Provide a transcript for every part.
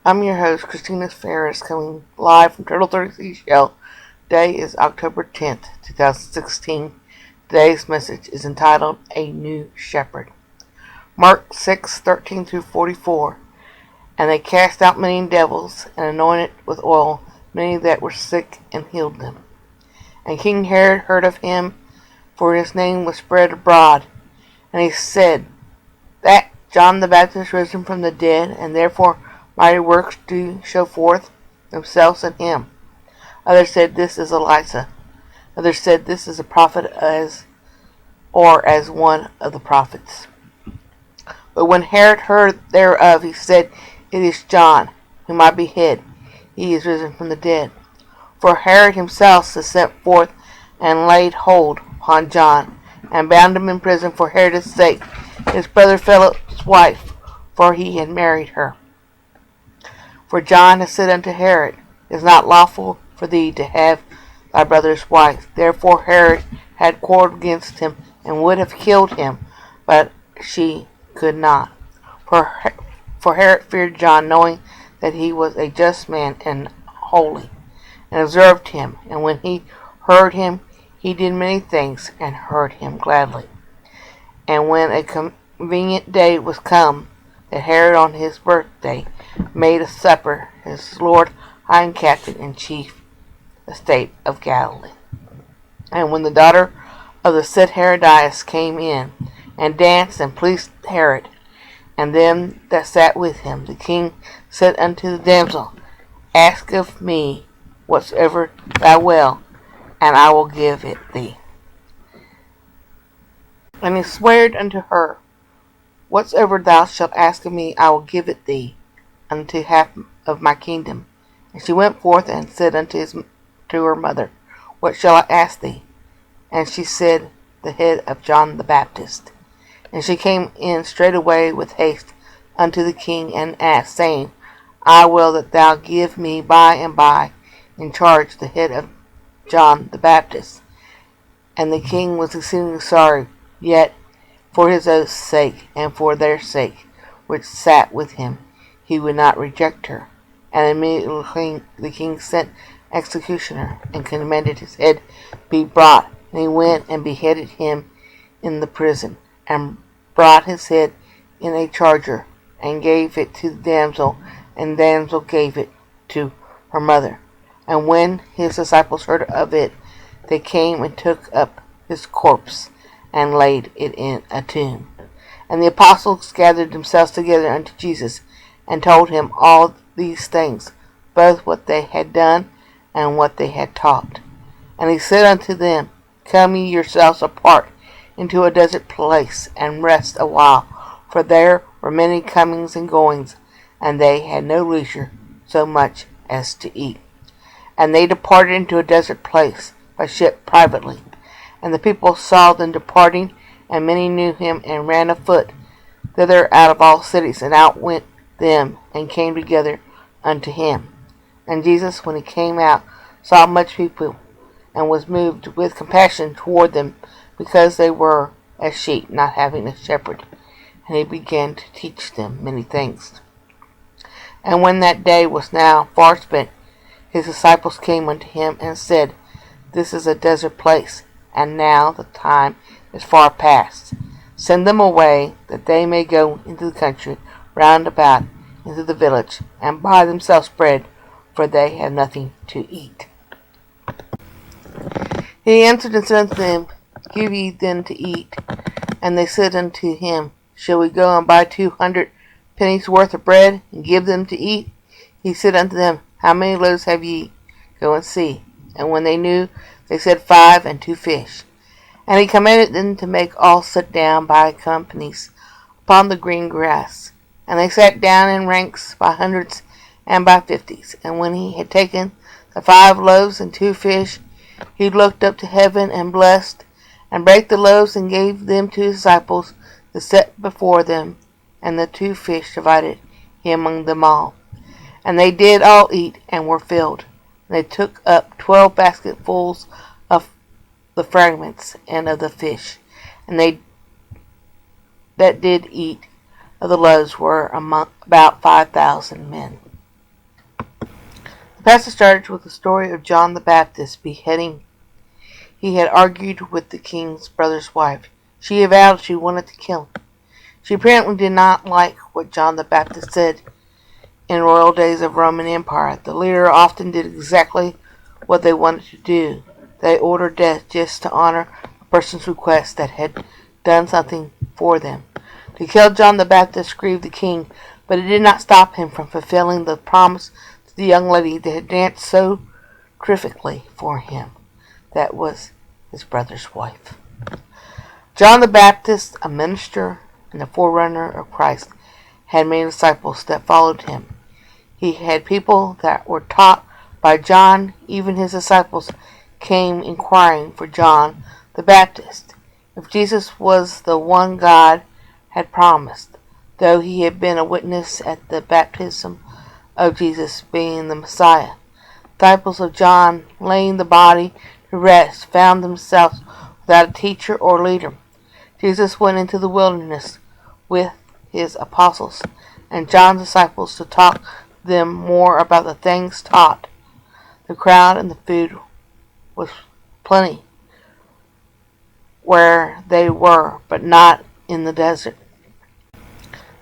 I'm your host, Christina Ferris, coming live from Turtle 30 Seashell. Today is October 10th, 2016. Today's message is entitled, A New Shepherd. Mark 6:13 through 44. And they cast out many devils, and anointed with oil many that were sick, and healed them. And King Herod heard of him, for his name was spread abroad. And he said, That John the Baptist risen from the dead, and therefore mighty works do show forth themselves in him. Others said, This is Elijah. Others said, This is a prophet, as one of the prophets. But when Herod heard thereof, he said, It is John, whom I behead. He is risen from the dead. For Herod himself was sent forth and laid hold upon John, and bound him in prison for Herod's sake, his brother Philip's wife, for he had married her. For John had said unto Herod, It is not lawful for thee to have thy brother's wife. Therefore Herod had quarrelled against him, and would have killed him, but she could not. For Herod feared John, knowing that he was a just man and holy, and observed him. And when he heard him, he did many things, and heard him gladly. And when a convenient day was come, that Herod on his birthday made a supper, his lord high and captain and chief estate of Galilee. And when the daughter of the said Herodias came in, and danced and pleased Herod, and them that sat with him, the king said unto the damsel, Ask of me whatsoever thou wilt, and I will give it thee. And he sware unto her, Whatsoever thou shalt ask of me, I will give it thee, unto half of my kingdom. And she went forth and said to her mother, What shall I ask thee? And she said, The head of John the Baptist. And she came in straightway with haste unto the king, and asked, saying, I will that thou give me by and by in charge the head of John the Baptist. And the king was exceedingly sorry, yet for his oath's sake, and for their sake, which sat with him, he would not reject her. And immediately the king sent executioner, and commanded his head be brought. And he went and beheaded him in the prison, and brought his head in a charger, and gave it to the damsel, and the damsel gave it to her mother. And when his disciples heard of it, they came and took up his corpse, and laid it in a tomb. And the apostles gathered themselves together unto Jesus, and told him all these things, both what they had done, and what they had taught. And he said unto them, Come ye yourselves apart into a desert place, and rest a while, for there were many comings and goings, and they had no leisure so much as to eat. And they departed into a desert place by ship privately. And the people saw them departing, and many knew him, and ran afoot thither out of all cities, and outwent them, and came together unto him. And Jesus, when he came out, saw much people, and was moved with compassion toward them, because they were as sheep not having a shepherd. And he began to teach them many things. And when that day was now far spent, his disciples came unto him, and said, This is a desert place, and now the time is far past. Send them away, that they may go into the country round about, into the village, and buy themselves bread, for they have nothing to eat. He answered and said unto them, Give ye then to eat. And they said unto him, Shall we go and buy 200 pennies worth of bread, and give them to eat? He said unto them, How many loaves have ye? Go and see. And when they knew, they said, 5, and 2 fish. And he commanded them to make all sit down by companies upon the green grass. And they sat down in ranks by hundreds and by 50s. And when he had taken the 5 loaves and 2 fish, he looked up to heaven, and blessed, and brake the loaves, and gave them to his disciples to set before them. And the 2 fish divided he among them all. And they did all eat, and were filled. And they took up 12 basketfuls of the fragments and of the fish. And they that did eat of the loaves were about 5,000 men. The passage started with the story of John the Baptist beheading. He had argued with the king's brother's wife. She avowed she wanted to kill him. She apparently did not like what John the Baptist said. In royal days of Roman Empire, the leader often did exactly what they wanted to do. They ordered death just to honor a person's request that had done something for them. To kill John the Baptist grieved the king, but it did not stop him from fulfilling the promise to the young lady that had danced so terrifically for him. That was his brother's wife. John the Baptist, a minister and a forerunner of Christ, had many disciples that followed him. He had people that were taught by John. Even his disciples came inquiring for John the Baptist if Jesus was the one God had promised, though he had been a witness at the baptism of Jesus being the Messiah. Disciples of John, laying the body to rest, found themselves without a teacher or leader. Jesus went into the wilderness with his apostles and John's disciples to talk to them more about the things taught. The crowd and the food was plenty where they were, but not in the desert.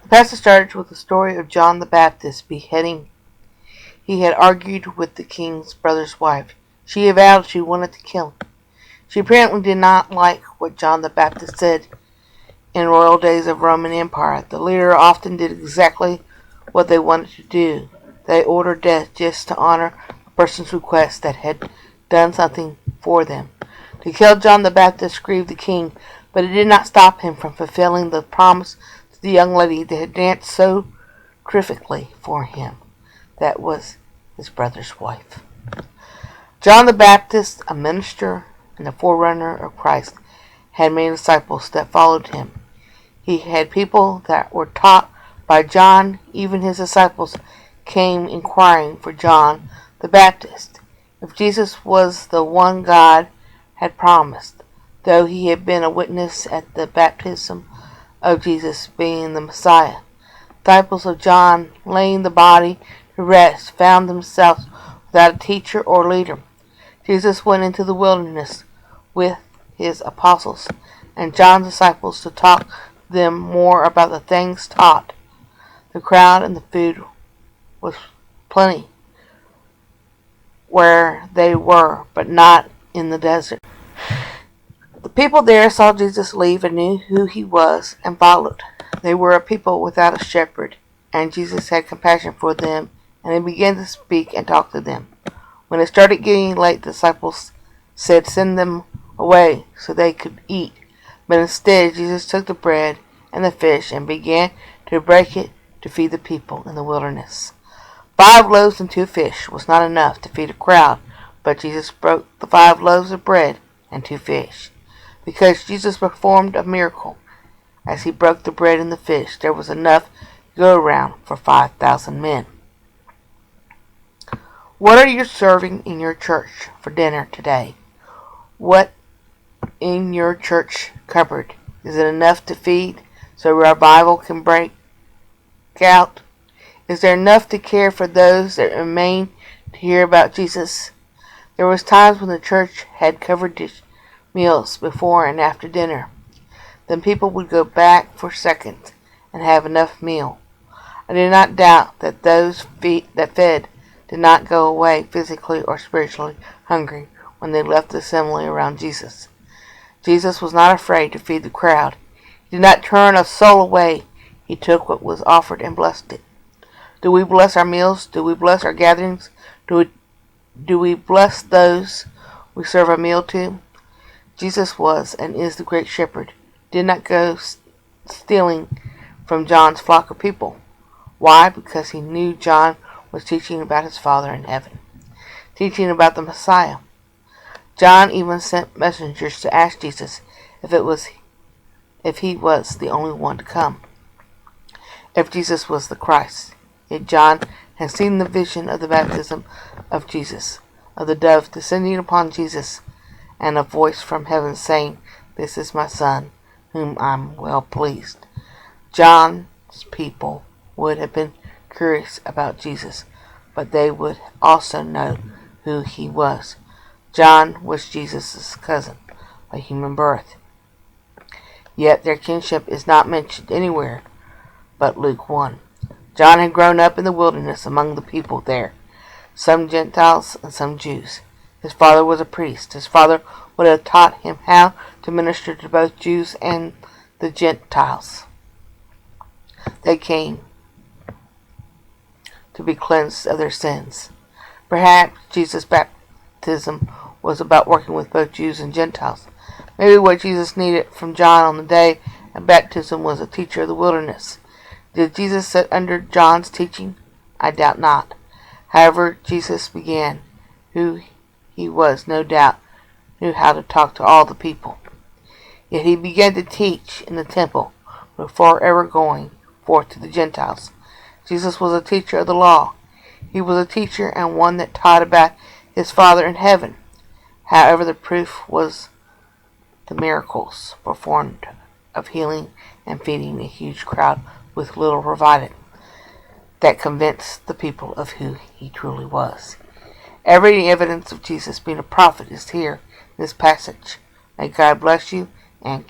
The passage started with the story of John the Baptist beheading. He had argued with the king's brother's wife. She avowed she wanted to kill him. She apparently did not like what John the Baptist said. In royal days of Roman Empire, the leader often did exactly what they wanted to do. They ordered death just to honor a person's request that had done something for them. To kill John the Baptist grieved the king, but it did not stop him from fulfilling the promise to the young lady that had danced so terrifically for him. That was his brother's wife. John the Baptist, a minister and a forerunner of Christ, had many disciples that followed him. He had people that were taught by John. Even his disciples came inquiring for John the Baptist if Jesus was the one God had promised, though he had been a witness at the baptism of Jesus being the Messiah. Disciples of John, laying the body to rest, found themselves without a teacher or leader. Jesus went into the wilderness with his apostles and John's disciples to talk to them more about the things taught. The crowd and the food was plenty where they were, but not in the desert. The people there saw Jesus leave and knew who he was and followed. They were a people without a shepherd, and Jesus had compassion for them, and he began to speak and talk to them. When it started getting late, the disciples said, "Send them away so they could eat." But instead, Jesus took the bread and the fish and began to break it to feed the people in the wilderness. 5 loaves and 2 fish was not enough to feed a crowd, but Jesus broke the 5 loaves of bread and 2 fish. Because Jesus performed a miracle as he broke the bread and the fish, there was enough to go around for 5,000 men. What are you serving in your church for dinner today? What in your church cupboard? Is it enough to feed so revival can break out? Is there enough to care for those that remain to hear about Jesus? There was times when the church had covered meals before and after dinner. Then people would go back for seconds and have enough meal. I do not doubt that those that fed did not go away physically or spiritually hungry when they left the assembly around Jesus. Jesus was not afraid to feed the crowd. He did not turn a soul away. He took what was offered and blessed it. Do we bless our meals? Do we bless our gatherings? Do we bless those we serve a meal to? Jesus was and is the great shepherd. Did not go stealing from John's flock of people. Why? Because he knew John was teaching about his Father in heaven, teaching about the Messiah. John even sent messengers to ask Jesus if he was the only one to come, if Jesus was the Christ. Yet John had seen the vision of the baptism of Jesus, of the dove descending upon Jesus, and a voice from heaven saying, "This is my Son, whom I am well pleased." John's people would have been curious about Jesus, but they would also know who he was. John was Jesus' cousin by human birth, yet their kinship is not mentioned anywhere but Luke 1. John had grown up in the wilderness among the people there, some Gentiles and some Jews. His father was a priest. His father would have taught him how to minister to both Jews and the Gentiles. They came to be cleansed of their sins. Perhaps Jesus' baptism was about working with both Jews and Gentiles. Maybe what Jesus needed from John on the day of baptism was a teacher of the wilderness. Did Jesus sit under John's teaching? I doubt not. However, Jesus began who he was, no doubt, knew how to talk to all the people. Yet he began to teach in the temple before ever going forth to the Gentiles. Jesus was a teacher of the law. He was a teacher and one that taught about his Father in heaven. However, the proof was the miracles performed of healing and feeding a huge crowd with little provided, that convinced the people of who he truly was. Every evidence of Jesus being a prophet is here in this passage. May God bless you and